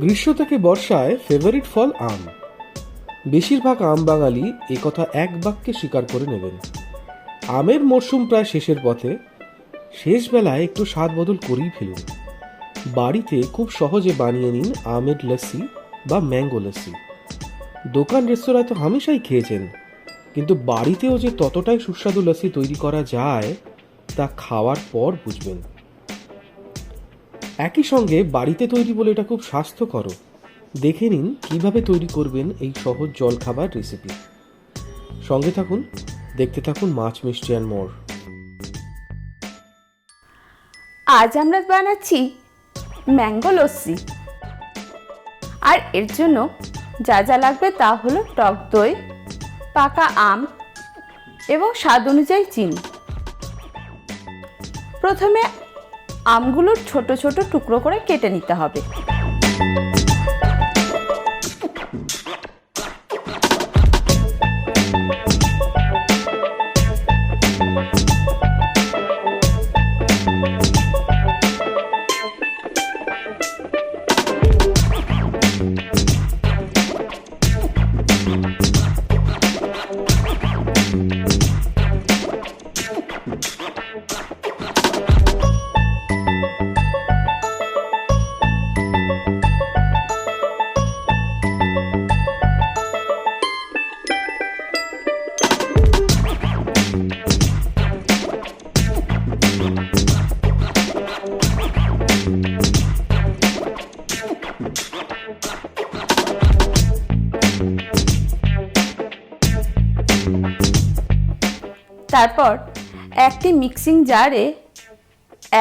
গ্রীষ্ম থেকে বর্ষায় ফেভারিট ফল আম। বেশিরভাগ আম বাঙালি একথা এক বাক্যে স্বীকার করে নেবেন। আমের মরশুম প্রায় শেষের পথে। শেষ বেলায় একটু স্বাদ বদল করেই ফেলুন। বাড়িতে খুব সহজে বানিয়ে নিন আমের লস্যি বা ম্যাঙ্গো লস্যি। দোকান রেস্তোরাঁয় তো হামেশাই খেয়েছেন, কিন্তু বাড়িতেও যে ততটাই সুস্বাদু লস্যি তৈরি করা যায় তা খাওয়ার পর বুঝবেন। একই সঙ্গে বাড়িতে তৈরি বলে এটা খুব স্বাস্থ্যকর। দেখে নিন কিভাবে তৈরি করবেন এই সহজ জলখাবার রেসিপি। সঙ্গে থাকুন, দেখতে থাকুন মাছ মিষ্টি অ্যান্ড মোর। আজ আমরা বানাচ্ছি ম্যাঙ্গো লস্যি। আর এর জন্য যা যা লাগবে তা হলো টক দই, পাকা আম এবং স্বাদ অনুযায়ী চিনি। প্রথমে আমগুলোর ছোট ছোট টুকরো করে কেটে নিতে হবে। তারপর একটি মিক্সিং জারে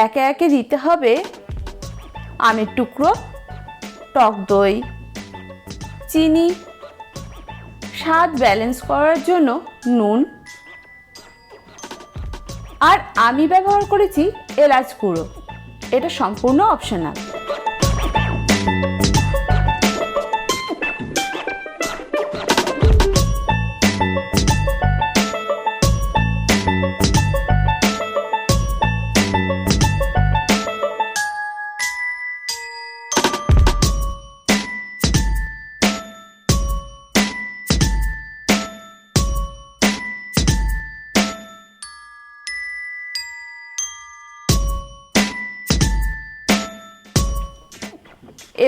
একে একে দিতে হবে আমের টুকরো, টক দই, চিনি, স্বাদ ব্যালেন্স করার জন্য নুন, আর আমি ব্যবহার করেছি এলাচ গুঁড়ো। এটা সম্পূর্ণ অপশনাল।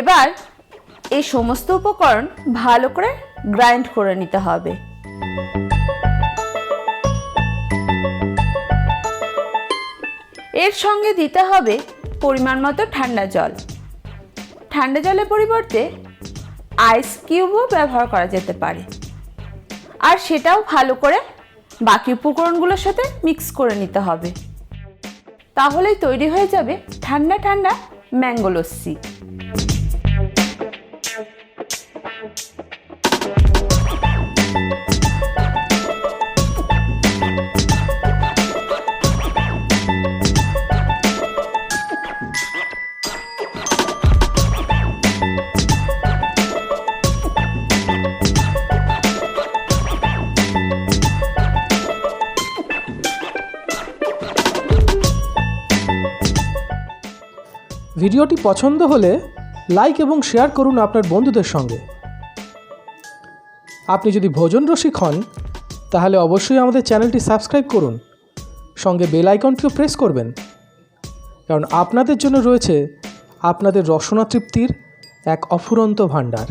এবার এই সমস্ত উপকরণ ভালো করে গ্রাইন্ড করে নিতে হবে। এর সঙ্গে দিতে হবে পরিমাণ মতো ঠান্ডা জল। ঠান্ডা জলের পরিবর্তে আইস কিউবও ব্যবহার করা যেতে পারে। আর সেটাও ভালো করে বাকি উপকরণগুলোর সাথে মিক্স করে নিতে হবে। তাহলেই তৈরি হয়ে যাবে ঠান্ডা ঠান্ডা ম্যাঙ্গো লস্যি। ভিডিওটি পছন্দ হলে লাইক এবং শেয়ার করুন আপনার বন্ধুদের সঙ্গে। আপনি যদি ভোজন রসিক হন তাহলে অবশ্যই আমাদের চ্যানেলটি সাবস্ক্রাইব করুন, সঙ্গে বেল আইকনটিও প্রেস করবেন, কারণ আপনাদের জন্য রয়েছে আপনাদের রসনা তৃপ্তির এক অফুরন্ত ভাণ্ডার।